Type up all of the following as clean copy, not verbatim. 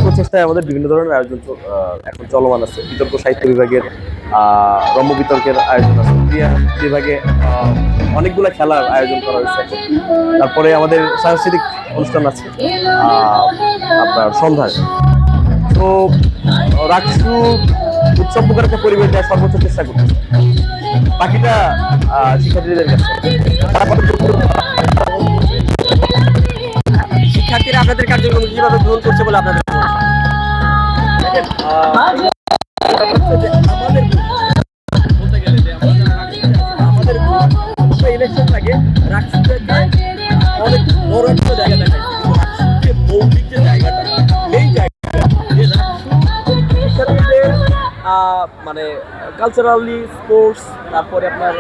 প্রচেষ্টায় আমাদের বিভিন্ন ধরনের আয়োজন এখন চলমান আছে। বিতর্ক সাহিত্য বিভাগের রম্য বিতর্কের আয়োজন আছে, ক্রীড়া বিভাগে অনেকগুলো খেলার আয়োজন করা হয়েছে। তারপরে আমাদের সাংস্কৃতিক অনুষ্ঠান আছে আপনার সন্ধ্যায়। তো রাকসু উৎসব প্রকার একটা পরিবেশ দেওয়ার সর্বোচ্চ চেষ্টা করছে, বাকিটা শিক্ষার্থীদের কাছে। শিক্ষার্থীরা আপনাদের কার্যক্রম কিভাবে গ্রহণ করছে বলে আপনাদের ইলেকশন লাগে অনেক বড় একটা জায়গা দেখায়, মৌলিক যে জায়গাটা এই মানে কালচারালি স্পোর্টস, তারপরে আপনার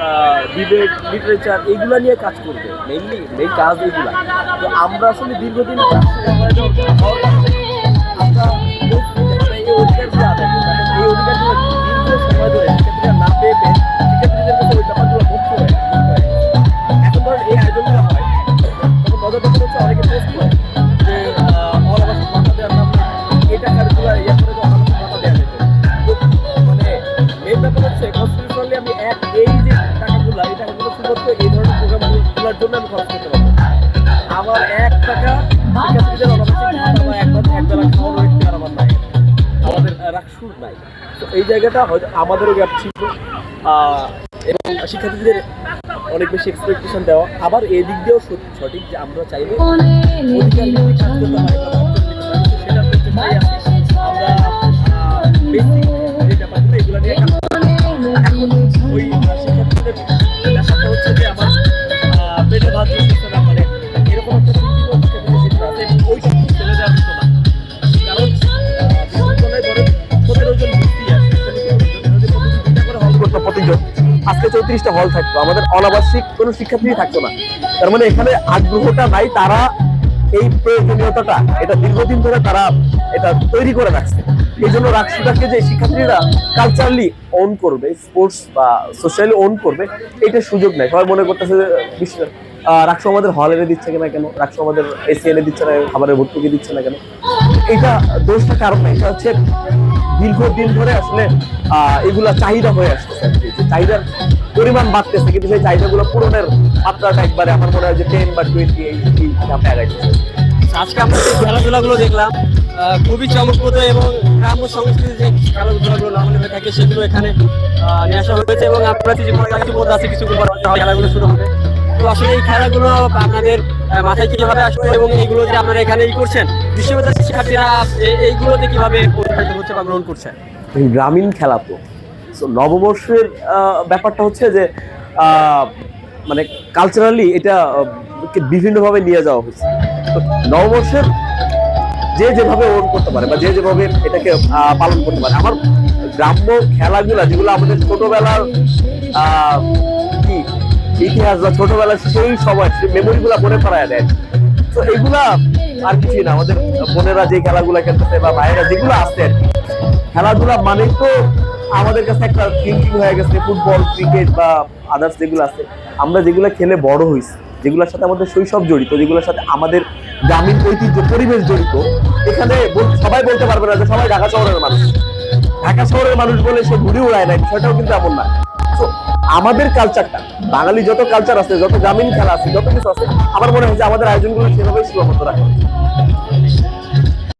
ডিবেট, লিটারেচার, এইগুলা নিয়ে কাজ করবে মেইন কাজ এইগুলা। তো আমরা আসলে দীর্ঘদিন আমরা এই অধিকারগুলো আদায় করবো, এই অধিকারগুলো দীর্ঘ সময় ধরে শিক্ষার্থীরা না পেয়ে শিক্ষার্থীদের কাছে ওই ব্যাপারগুলো মুক্ত হয়। এখন ধরেন এই আয়োজনগুলো হয়, তখন মজার ব্যাপার হচ্ছে অনেকে পোস্ট করে যে অনাবাসিক ভাতা দেওয়ার নাম এই টাকাগুলো ইয়ে করে অনাবাসিক ভাতা দেওয়া যেত। মানে এই ব্যাপার হচ্ছে কনস্টিটিউশনালি আমি এই যে টাকাগুলো শুধুমাত্র এই ধরনের প্রোগ্রামগুলোর জন্য আমি খরচ করতে পারবো। আমার 1 টাকা শিক্ষার্থীদের অনাবাসিক ভাতা বা একবেলা খাওয়ানোর এখতিয়ার আমার নাই, আমাদের রাকসুর নাই। তো এই জায়গাটা হয়তো আমাদেরও গ্যাপ ছিল এবং শিক্ষার্থীদের অনেক বেশি এক্সপেকটেশন দেওয়া। আবার এই দিক দিয়েও সঠিক যে আমরা চাইলে অধিকার ভিত্তিক কাজ করতে পারি, সেটার প্রচেষ্টাই আছে। আমরা বেসিক যে ব্যাপারগুলো এগুলো নিয়ে কাজ করি। এখন ওই শিক্ষার্থীদের ব্যাপারটা হচ্ছে যে আমার পেটে ভাত দিচ্ছে না, মানে এরকম একটা চিন্তা আছে। ওই সব ছেলে দেওয়ার মতো না, কারণ বিশ্ববিদ্যালয়ে ধরেন 17 জন ভর্তি আছে, প্রতিজন আজকে 34টা হল থাকতো, আমাদের অনাবাসিক কোনো শিক্ষার্থী থাকতো না। তার মানে এখানে আগ্রহটা নাই, তারা এই প্রয়োজনীয়তাটা এটা দীর্ঘদিন ধরে তারা এটা তৈরি করে রাখছে। এই জন্য রাকসুটাকে যে শিক্ষার্থীরা কালচারালি ওন করবে, স্পোর্টস বা সোশ্যালি ওন করবে, এটার সুযোগ নেই। সবাই মনে করতেছে রাকসু আমাদের হল এনে দিচ্ছে কিনা কেন, রাকসু আমাদের এসি এনে দিচ্ছে না, খাবারের ভর্তুকি দিচ্ছে না কেন। এটা দোষটা কারণ না, এটা হচ্ছে দীর্ঘদিন ধরে আসলে এগুলা চাহিদা হয়ে আসতেছে। চাহিদার পরিমাণ বাড়তেছে, কিন্তু সেই চাহিদাগুলো পূরণের মাত্রাটা একবারে আমার মনে হয় যে 10 বা 20 এই ধাপে আগাইতেছে। আজকে আমরা যে খেলাধুলাগুলো দেখলাম খুবই চমকপ্রদ এবং গ্রাম্য সংস্কৃতির যে খেলাধুলাগুলো নামানো হয়ে থাকে সেগুলো এখানে নিয়ে আসা হয়েছে এবং আপনারা যে আছে কিছু খেলাগুলো শুরু হবে। তো আসলে এই খেলাগুলো আপনাদের মাথায় কিভাবে আসবে এবং এইগুলো যে আপনারা এখানে করছেন, বিশ্ববিদ্যালয়ের শিক্ষার্থীরা এইগুলোতে কিভাবে প্রতিফলিত হচ্ছে বা গ্রহণ করছে? গ্রামীণ খেলা তো নববর্ষের ব্যাপারটা হচ্ছে যে মানে কালচারালি এটা বিভিন্নভাবে নিয়ে যাওয়া হয়েছে। তো নববর্ষের যে যেভাবে ওন করতে পারে বা যে যেভাবে এটাকে পালন করতে পারে, আমার গ্রাম্য খেলাগুলা যেগুলো আমাদের ছোটবেলার কি ইতিহাস বা ছোটবেলার সেই সময় সেই মেমোরিগুলা মনে করায় দেয়। তো এগুলা আর কিছুই না, আমাদের বোনেরা যে খেলাগুলা খেলতেছে বা ভাইয়েরা যেগুলো আছে আর কি, খেলাধুলা মানে তো আমাদের কাছে একটা থিঙ্কিং হয়ে গেছে। ফুটবল, ক্রিকেট বা আদার্স যেগুলো আছে, আমরা যেগুলো খেলে বড় হয়েছি, যেগুলোর সাথে আমাদের শৈশব জড়িত, যেগুলোর সাথে আমাদের গ্রামীণ ঐতিহ্য পরিবেশ জড়িত, এখানে সবাই বলতে পারবে না যে সবাই ঢাকা শহরের মানুষ। ঢাকা শহরের মানুষ বলে সে ঘুরে উড়ায় না, বিষয়টাও কিন্তু এমন না। তো আমাদের কালচারটা, বাঙালি যত কালচার আছে, যত গ্রামীণ খেলা আছে, যত কিছু আছে, আমার মনে হয় যে আমাদের আয়োজনগুলো সেভাবেই সীমাবদ্ধ রাখা।